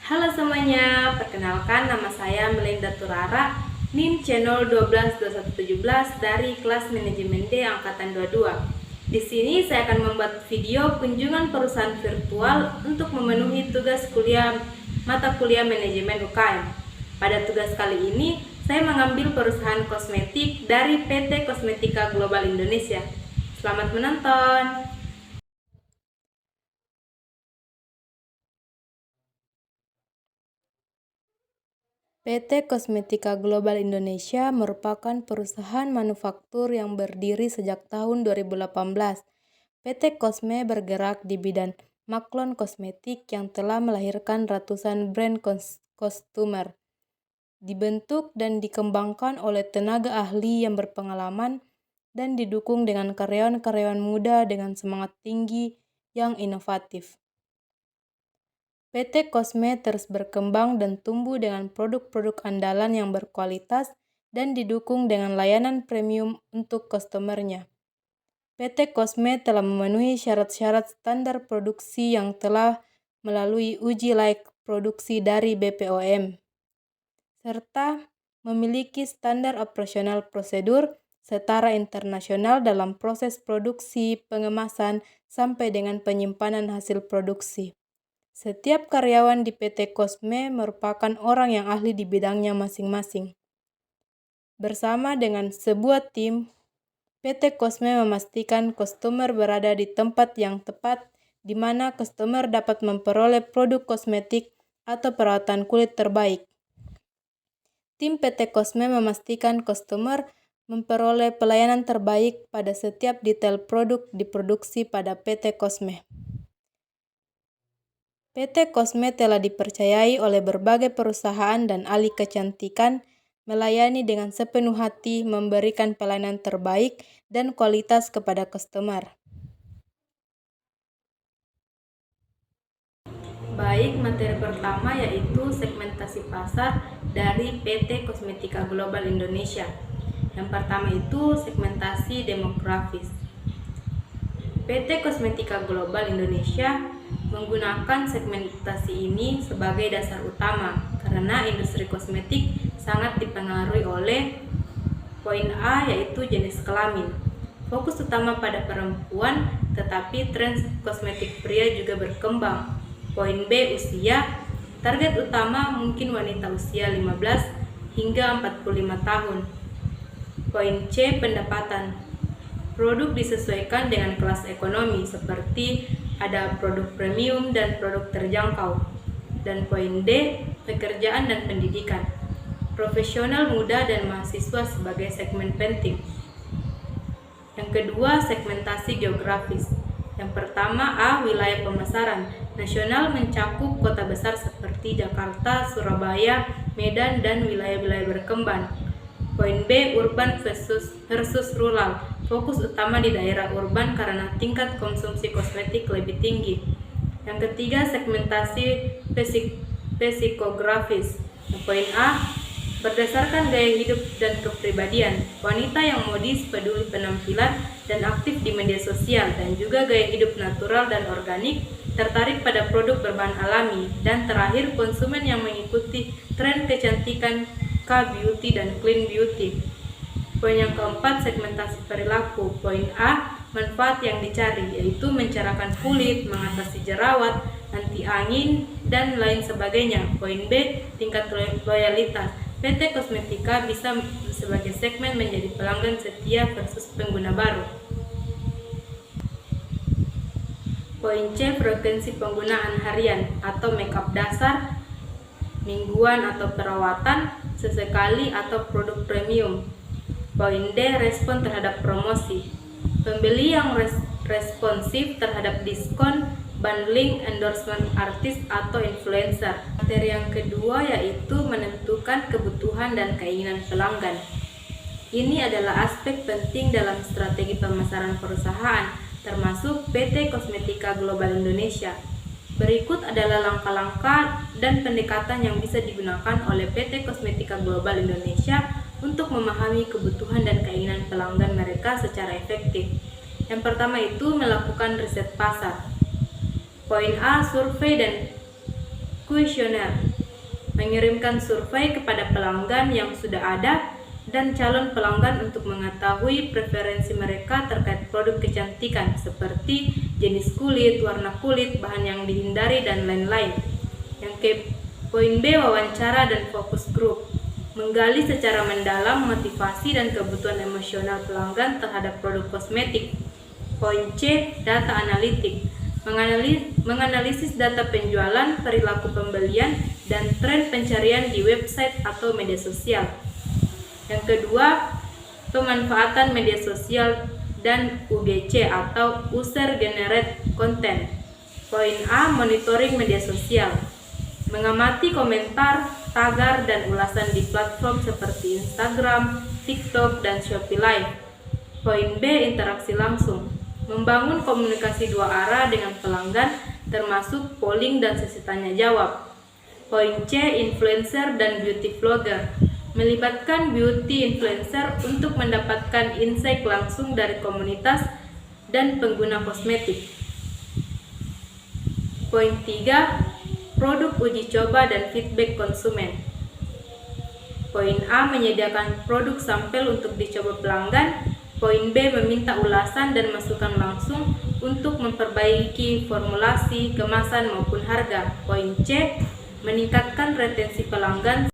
Halo semuanya, perkenalkan nama saya Melinda Turara, NIM channel 122117 dari kelas Manajemen D angkatan 22. Di sini saya akan membuat video kunjungan perusahaan virtual untuk memenuhi tugas kuliah mata kuliah manajemen UKM. Pada tugas kali ini, saya mengambil perusahaan kosmetik dari PT Kosmetika Global Indonesia. Selamat menonton. PT Kosmetika Global Indonesia merupakan perusahaan manufaktur yang berdiri sejak tahun 2018. PT Kosme bergerak di bidang maklon kosmetik yang telah melahirkan ratusan brand kostumer. Dibentuk dan dikembangkan oleh tenaga ahli yang berpengalaman dan didukung dengan karyawan-karyawan muda dengan semangat tinggi yang inovatif. PT Kosme terus berkembang dan tumbuh dengan produk-produk andalan yang berkualitas dan didukung dengan layanan premium untuk customer-nya. PT Kosme telah memenuhi syarat-syarat standar produksi yang telah melalui uji layak produksi dari BPOM, serta memiliki standar operasional prosedur setara internasional dalam proses produksi, pengemasan, sampai dengan penyimpanan hasil produksi. Setiap karyawan di PT Kosme merupakan orang yang ahli di bidangnya masing-masing. Bersama dengan sebuah tim, PT Kosme memastikan customer berada di tempat yang tepat, di mana customer dapat memperoleh produk kosmetik atau perawatan kulit terbaik. Tim PT Kosme memastikan customer memperoleh pelayanan terbaik pada setiap detail produk diproduksi pada PT Kosme. PT Kosme telah dipercayai oleh berbagai perusahaan dan ahli kecantikan, melayani dengan sepenuh hati, memberikan pelayanan terbaik dan kualitas kepada customer. Baik, materi pertama yaitu segmentasi pasar dari PT Kosmetika Global Indonesia. Yang pertama itu segmentasi demografis. PT Kosmetika Global Indonesia menggunakan segmentasi ini sebagai dasar utama karena industri kosmetik sangat dipengaruhi oleh poin A yaitu jenis kelamin. Fokus utama pada perempuan, tetapi tren kosmetik pria juga berkembang. Poin B usia, target utama mungkin wanita usia 15 hingga 45 tahun. Poin C pendapatan. Produk disesuaikan dengan kelas ekonomi seperti ada produk premium dan produk terjangkau. Dan poin D, pekerjaan dan pendidikan. Profesional muda dan mahasiswa sebagai segmen penting. Yang kedua, segmentasi geografis. Yang pertama A, wilayah pemasaran. Nasional mencakup kota besar seperti Jakarta, Surabaya, Medan, dan wilayah-wilayah berkembang. Poin B, urban versus rural. Fokus utama di daerah urban karena tingkat konsumsi kosmetik lebih tinggi. Yang ketiga, segmentasi psikografis. Poin A, berdasarkan gaya hidup dan kepribadian. Wanita yang modis, peduli penampilan, dan aktif di media sosial, dan juga gaya hidup natural dan organik, tertarik pada produk berbahan alami. Dan terakhir, konsumen yang mengikuti tren kecantikan, K-beauty dan clean beauty. Poin yang keempat, segmentasi perilaku. Poin A, manfaat yang dicari, yaitu mencerahkan kulit, mengatasi jerawat, anti angin, dan lain sebagainya. Poin B, tingkat loyalitas. PT Kosmetika bisa sebagai segmen menjadi pelanggan setia versus pengguna baru. Poin C, frekuensi penggunaan harian atau makeup dasar, mingguan atau perawatan, sesekali atau produk premium. Poin D, respon terhadap promosi. Pembeli yang responsif terhadap diskon, bundling, endorsement artis atau influencer. Materi yang kedua yaitu menentukan kebutuhan dan keinginan pelanggan. Ini adalah aspek penting dalam strategi pemasaran perusahaan, termasuk PT Kosmetika Global Indonesia. Berikut adalah langkah-langkah dan pendekatan yang bisa digunakan oleh PT Kosmetika Global Indonesia untuk memahami kebutuhan dan keinginan pelanggan mereka secara efektif. Yang pertama itu melakukan riset pasar. Poin A, survei dan kuesioner, mengirimkan survei kepada pelanggan yang sudah ada dan calon pelanggan untuk mengetahui preferensi mereka terkait produk kecantikan seperti jenis kulit, warna kulit, bahan yang dihindari, dan lain-lain. Poin B, wawancara dan fokus grup, menggali secara mendalam motivasi dan kebutuhan emosional pelanggan terhadap produk kosmetik. Poin C, data analitik, menganalisis data penjualan, perilaku pembelian, dan tren pencarian di website atau media sosial. Yang kedua, pemanfaatan media sosial dan UGC atau User Generated Content. Poin A, monitoring media sosial, mengamati komentar, tagar, dan ulasan di platform seperti Instagram, TikTok, dan Shopee Live. Poin B, interaksi langsung, membangun komunikasi dua arah dengan pelanggan termasuk polling dan sesi tanya jawab. Poin C, influencer dan beauty vlogger, melibatkan beauty influencer untuk mendapatkan insight langsung dari komunitas dan pengguna kosmetik. Poin 3, produk uji coba dan feedback konsumen. Poin A, menyediakan produk sampel untuk dicoba pelanggan. Poin B, meminta ulasan dan masukan langsung untuk memperbaiki formulasi, kemasan, maupun harga. Poin C, meningkatkan retensi pelanggan.